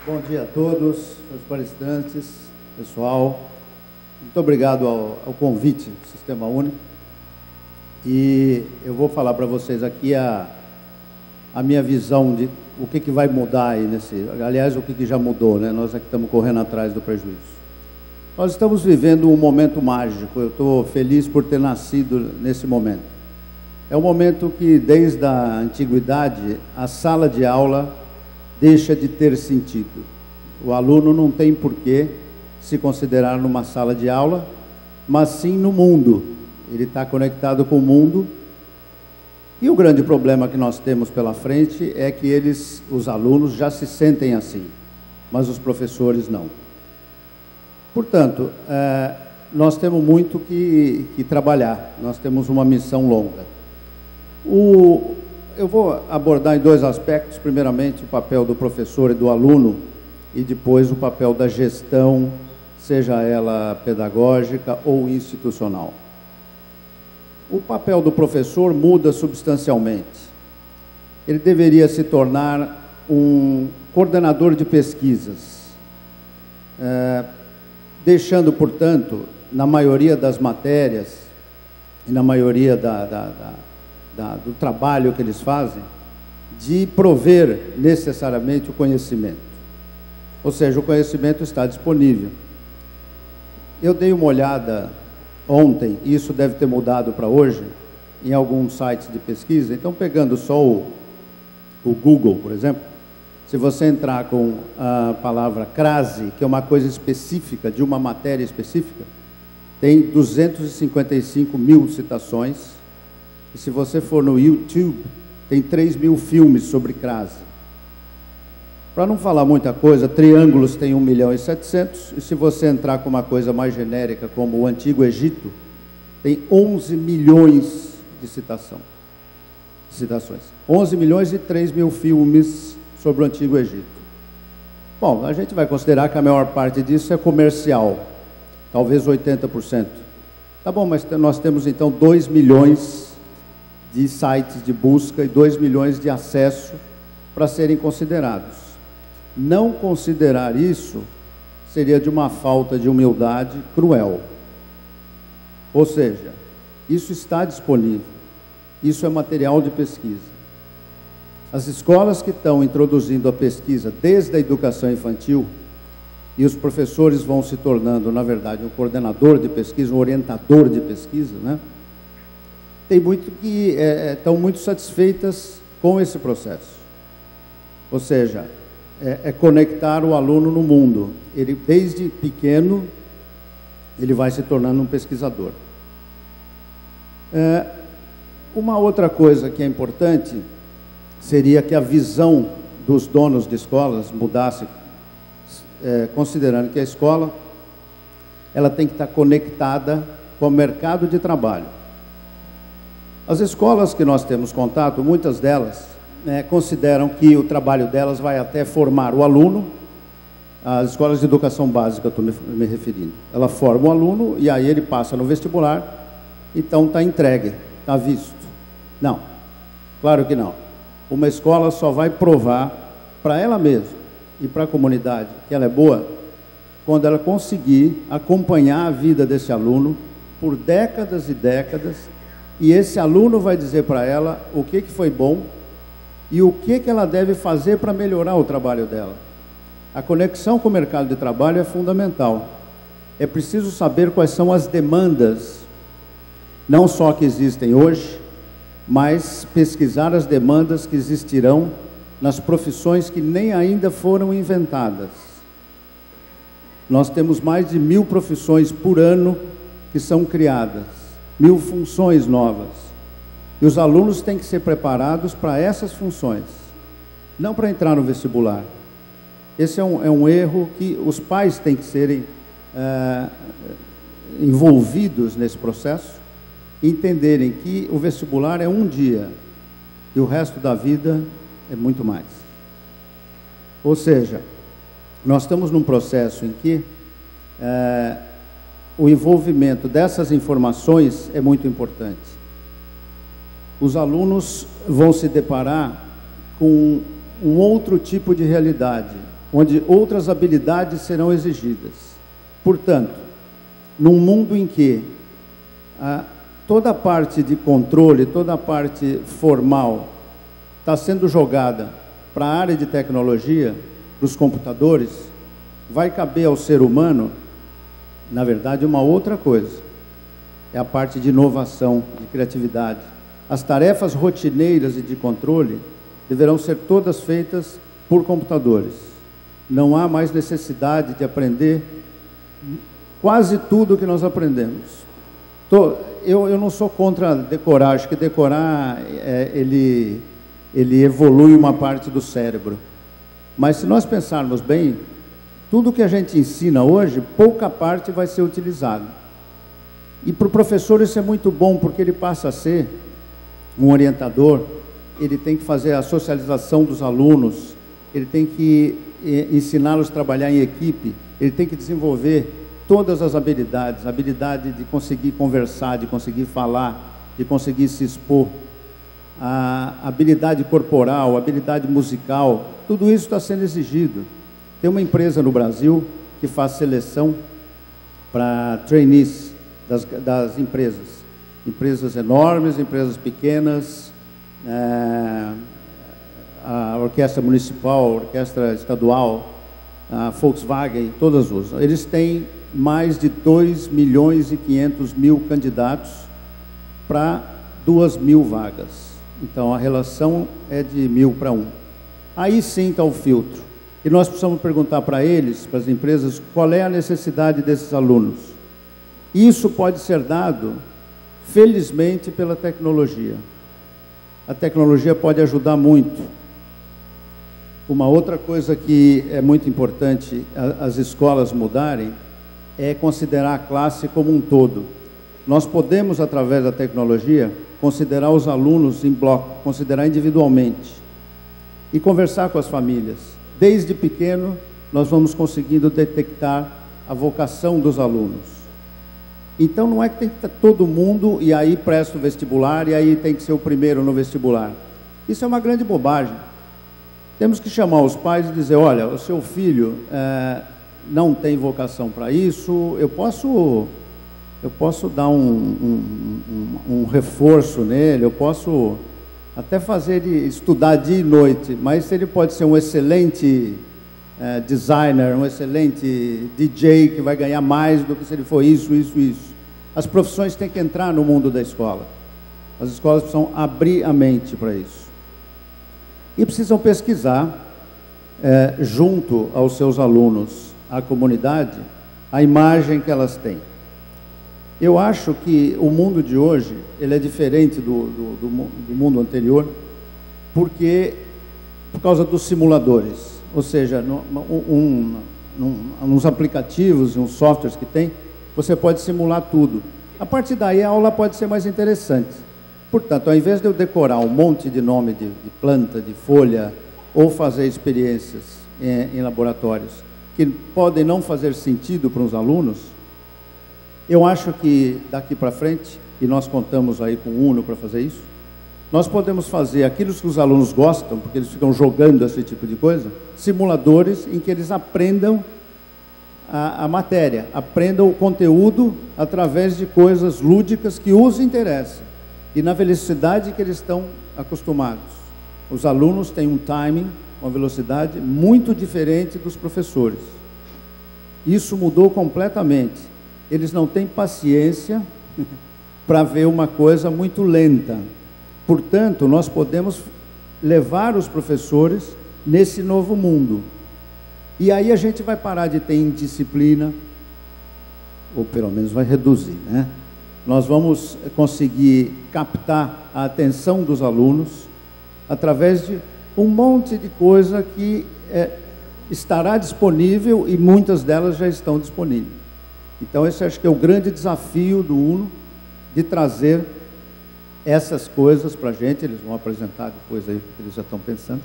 Bom dia a todos, os palestrantes, pessoal. Muito obrigado ao convite do Sistema Único. E eu vou falar para vocês aqui a minha visão de o que vai mudar aí aliás, o que já mudou, né? Nós aqui estamos correndo atrás do prejuízo. Nós estamos vivendo um momento mágico. Eu estou feliz por ter nascido nesse momento. É um momento que, desde a antiguidade, a sala de aula deixa de ter sentido. O aluno não tem por que se considerar numa sala de aula, mas sim no mundo. Ele está conectado com o mundo. E o grande problema que nós temos pela frente é que os alunos já se sentem assim, mas os professores não. Portanto, nós temos muito que trabalhar, nós temos uma missão longa. Eu vou abordar em dois aspectos, primeiramente o papel do professor e do aluno, e depois o papel da gestão, seja ela pedagógica ou institucional. O papel do professor muda substancialmente. Ele deveria se tornar um coordenador de pesquisas, deixando, portanto, na maioria das matérias e na maioria do trabalho que eles fazem, de prover necessariamente o conhecimento. Ou seja, o conhecimento está disponível. Eu dei uma olhada ontem, e isso deve ter mudado para hoje, em alguns sites de pesquisa. Então, pegando só o Google, por exemplo, se você entrar com a palavra crase, que é uma coisa específica, de uma matéria específica, tem 255 mil citações. E se você for no YouTube, tem 3.000 filmes sobre crase. Para não falar muita coisa, triângulos tem 1.700.000, e se você entrar com uma coisa mais genérica, como o Antigo Egito, tem 11 milhões de citações. 11 milhões e 3.000 filmes sobre o Antigo Egito. Bom, a gente vai considerar que a maior parte disso é comercial, talvez 80%. Tá bom, mas nós temos então 2 milhões de sites de busca e 2 milhões de acesso para serem considerados. Não considerar isso seria de uma falta de humildade cruel. Ou seja, isso está disponível, isso é material de pesquisa. As escolas que estão introduzindo a pesquisa desde a educação infantil, e os professores vão se tornando, na verdade, um coordenador de pesquisa, um orientador de pesquisa, né? Estão muito satisfeitas com esse processo. Ou seja, conectar o aluno no mundo. Ele, desde pequeno, ele vai se tornando um pesquisador. Uma outra coisa que é importante seria que a visão dos donos de escolas mudasse, considerando que a escola ela tem que estar conectada com o mercado de trabalho. As escolas que nós temos contato, muitas delas consideram que o trabalho delas vai até formar o aluno. As escolas de educação básica, estou me referindo. Ela forma o aluno e aí ele passa no vestibular, então está entregue, está visto. Não, claro que não. Uma escola só vai provar para ela mesma e para a comunidade que ela é boa quando ela conseguir acompanhar a vida desse aluno por décadas e décadas, e esse aluno vai dizer para ela o que foi bom e o que ela deve fazer para melhorar o trabalho dela. A conexão com o mercado de trabalho é fundamental. É preciso saber quais são as demandas, não só que existem hoje, mas pesquisar as demandas que existirão nas profissões que nem ainda foram inventadas. Nós temos mais de 1.000 profissões por ano que são criadas, 1.000 funções novas. E os alunos têm que ser preparados para essas funções, não para entrar no vestibular. Esse é um erro que os pais têm que serem envolvidos nesse processo, e entenderem que o vestibular é um dia e o resto da vida é muito mais. Ou seja, nós estamos num processo em que o envolvimento dessas informações é muito importante. Os alunos vão se deparar com um outro tipo de realidade. onde outras habilidades serão exigidas. Portanto, num mundo em que toda a parte de controle, toda a parte formal está sendo jogada para a área de tecnologia, para os computadores, vai caber ao ser humano, na verdade, uma outra coisa. É a parte de inovação, de criatividade. As tarefas rotineiras e de controle deverão ser todas feitas por computadores. Não há mais necessidade de aprender quase tudo que nós aprendemos. Eu não sou contra decorar, acho que decorar, ele evolui uma parte do cérebro. Mas se nós pensarmos bem, tudo que a gente ensina hoje, pouca parte vai ser utilizada. E para o professor isso é muito bom, porque ele passa a ser um orientador, ele tem que fazer a socialização dos alunos, ele tem que ensiná-los a trabalhar em equipe, ele tem que desenvolver todas as habilidades, a habilidade de conseguir conversar, de conseguir falar, de conseguir se expor, a habilidade corporal, a habilidade musical, tudo isso está sendo exigido. Tem uma empresa no Brasil que faz seleção para trainees das empresas. Empresas enormes, empresas pequenas, a orquestra municipal, a orquestra estadual, a Volkswagen, todas usam. Eles têm mais de 2.500.000 candidatos para 2.000 vagas. Então, a relação é de 1.000 para 1. Aí sim está o filtro. E nós precisamos perguntar para eles, para as empresas, qual é a necessidade desses alunos. Isso pode ser dado, felizmente, pela tecnologia. A tecnologia pode ajudar muito. Uma outra coisa que é muito importante as escolas mudarem é considerar a classe como um todo. Nós podemos, através da tecnologia, considerar os alunos em bloco, considerar individualmente e conversar com as famílias. Desde pequeno, nós vamos conseguindo detectar a vocação dos alunos. Então, não é que tem que estar todo mundo e aí presta o vestibular e aí tem que ser o primeiro no vestibular. Isso é uma grande bobagem. Temos que chamar os pais e dizer, olha, o seu filho não tem vocação para isso, eu posso dar um reforço nele, eu posso até fazer ele estudar dia e noite, mas ele pode ser um excelente designer, um excelente DJ, que vai ganhar mais do que se ele for isso. As profissões têm que entrar no mundo da escola. As escolas precisam abrir a mente para isso. E precisam pesquisar, junto aos seus alunos, à comunidade, a imagem que elas têm. Eu acho que o mundo de hoje, ele é diferente do mundo anterior, por causa dos simuladores. Ou seja, nos aplicativos e uns softwares que tem, você pode simular tudo. A partir daí, a aula pode ser mais interessante. Portanto, ao invés de eu decorar um monte de nome de planta, de folha, ou fazer experiências em laboratórios que podem não fazer sentido para os alunos, eu acho que daqui para frente, e nós contamos aí com o UNO para fazer isso, nós podemos fazer aquilo que os alunos gostam, porque eles ficam jogando esse tipo de coisa, simuladores em que eles aprendam a matéria, aprendam o conteúdo através de coisas lúdicas que os interessam e na velocidade que eles estão acostumados. Os alunos têm um timing, uma velocidade muito diferente dos professores. Isso mudou completamente. Eles não têm paciência para ver uma coisa muito lenta. Portanto, nós podemos levar os professores nesse novo mundo. E aí a gente vai parar de ter indisciplina, ou pelo menos vai reduzir, né? Nós vamos conseguir captar a atenção dos alunos através de um monte de coisa que estará disponível e muitas delas já estão disponíveis. Então, esse acho que é o grande desafio do UNO, de trazer essas coisas para a gente. Eles vão apresentar depois aí o que eles já estão pensando.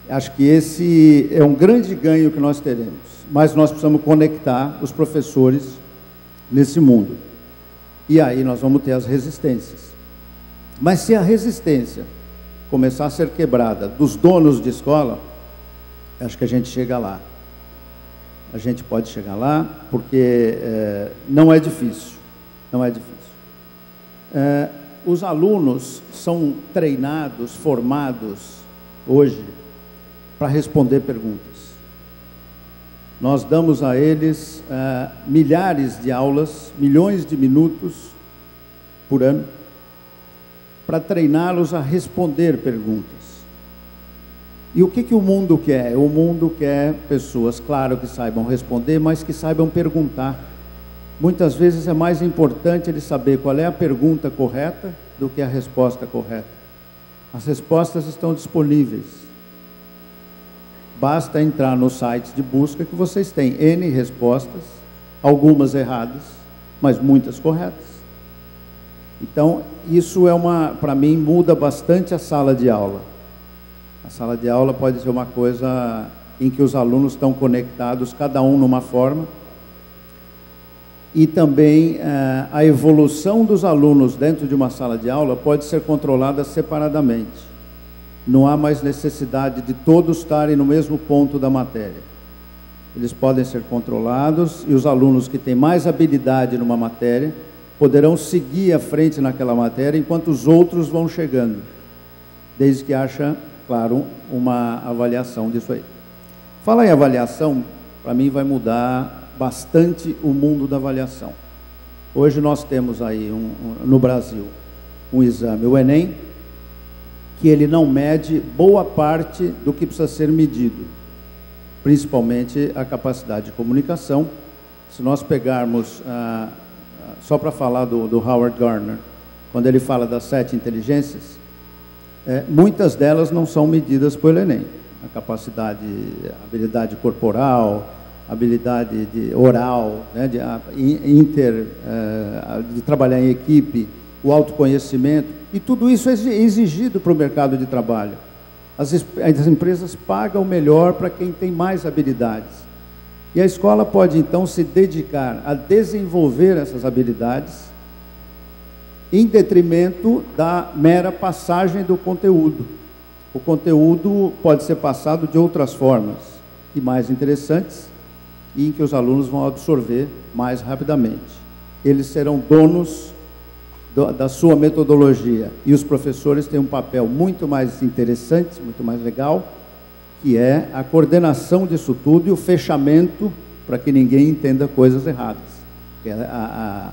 Acho que esse é um grande ganho que nós teremos, mas nós precisamos conectar os professores nesse mundo. E aí nós vamos ter as resistências. Mas se a resistência começar a ser quebrada dos donos de escola, acho que a gente chega lá. A gente pode chegar lá, porque não é difícil. Não é difícil. Os alunos são treinados, formados, hoje, para responder perguntas. Nós damos a eles milhares de aulas, milhões de minutos por ano, para treiná-los a responder perguntas. E o que o mundo quer? O mundo quer pessoas, claro, que saibam responder, mas que saibam perguntar. Muitas vezes é mais importante ele saber qual é a pergunta correta do que a resposta correta. As respostas estão disponíveis. Basta entrar nos sites de busca que vocês têm N respostas, algumas erradas, mas muitas corretas. Então, isso para mim, muda bastante a sala de aula. A sala de aula pode ser uma coisa em que os alunos estão conectados, cada um numa forma, e também a evolução dos alunos dentro de uma sala de aula pode ser controlada separadamente. Não há mais necessidade de todos estarem no mesmo ponto da matéria. Eles podem ser controlados e os alunos que têm mais habilidade numa matéria poderão seguir à frente naquela matéria enquanto os outros vão chegando, desde que haja, claro, uma avaliação disso aí. Fala em avaliação, para mim vai mudar bastante o mundo da avaliação. Hoje nós temos aí, no Brasil, um exame, o Enem, que ele não mede boa parte do que precisa ser medido, principalmente a capacidade de comunicação. Se nós pegarmos, só para falar do Howard Gardner, quando ele fala das 7 inteligências, muitas delas não são medidas pelo Enem. A capacidade, a habilidade corporal, habilidade oral, né, de trabalhar em equipe, o autoconhecimento, e tudo isso é exigido para o mercado de trabalho. As empresas pagam melhor para quem tem mais habilidades. E a escola pode, então, se dedicar a desenvolver essas habilidades em detrimento da mera passagem do conteúdo. O conteúdo pode ser passado de outras formas e mais interessantes, e em que os alunos vão absorver mais rapidamente. Eles serão donos da sua metodologia, e os professores têm um papel muito mais interessante, muito mais legal, que é a coordenação disso tudo e o fechamento para que ninguém entenda coisas erradas. Porque a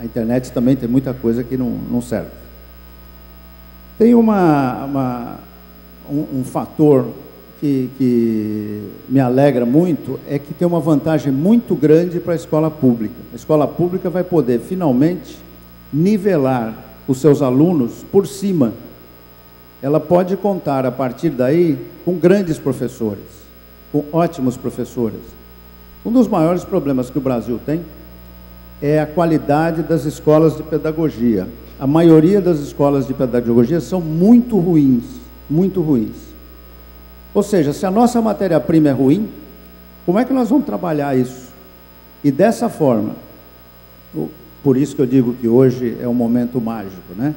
internet também tem muita coisa que não serve. Tem um fator que me alegra muito, é que tem uma vantagem muito grande para a escola pública. A escola pública vai poder, finalmente, nivelar os seus alunos por cima. Ela pode contar, a partir daí, com grandes professores, com ótimos professores. Um dos maiores problemas que o Brasil tem é a qualidade das escolas de pedagogia. A maioria das escolas de pedagogia são muito ruins, muito ruins. Ou seja, se a nossa matéria-prima é ruim, como é que nós vamos trabalhar isso? E dessa forma, por isso que eu digo que hoje é um momento mágico, né?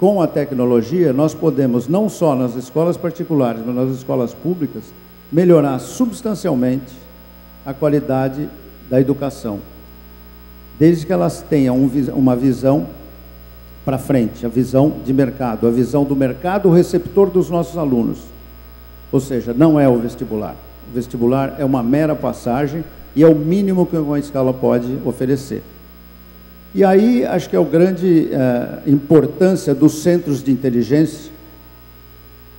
Com a tecnologia, nós podemos, não só nas escolas particulares, mas nas escolas públicas, melhorar substancialmente a qualidade da educação, desde que elas tenham uma visão para frente, a visão de mercado, a visão do mercado receptor dos nossos alunos. Ou seja, não é o vestibular. O vestibular é uma mera passagem e é o mínimo que uma escola pode oferecer. E aí, acho que é a grande importância dos centros de inteligência.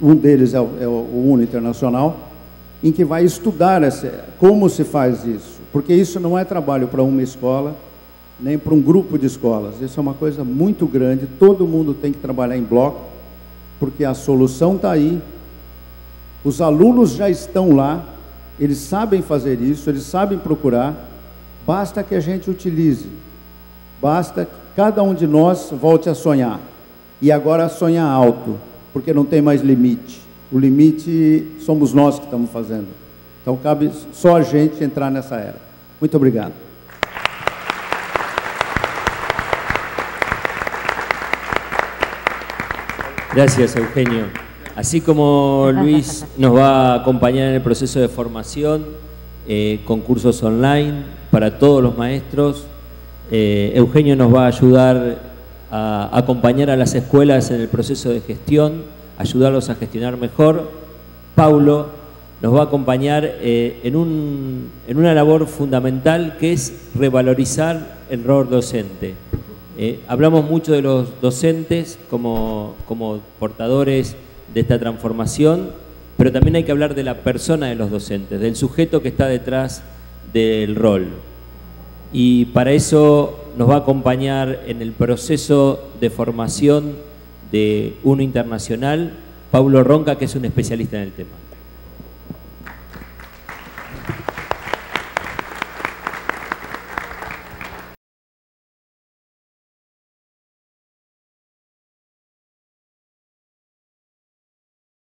Um deles é o UNO Internacional, em que vai estudar como se faz isso. Porque isso não é trabalho para uma escola, nem para um grupo de escolas. Isso é uma coisa muito grande, todo mundo tem que trabalhar em bloco, porque a solução está aí. Os alunos já estão lá, eles sabem fazer isso, eles sabem procurar, basta que a gente utilize, basta que cada um de nós volte a sonhar, e agora sonhar alto, porque não tem mais limite. O limite somos nós que estamos fazendo. Então cabe só a gente entrar nessa era. Muito obrigado. Gracias, Eugenio. Así como Luis nos va a acompañar en el proceso de formación, con cursos online para todos los maestros, Eugenio nos va a ayudar a acompañar a las escuelas en el proceso de gestión, ayudarlos a gestionar mejor. Paulo nos va a acompañar en una labor fundamental que es revalorizar el rol docente. Hablamos mucho de los docentes como portadores de esta transformación, pero también hay que hablar de la persona de los docentes, del sujeto que está detrás del rol. Y para eso nos va a acompañar en el proceso de formación de UNO Internacional, Paulo Ronca, que es un especialista en el tema.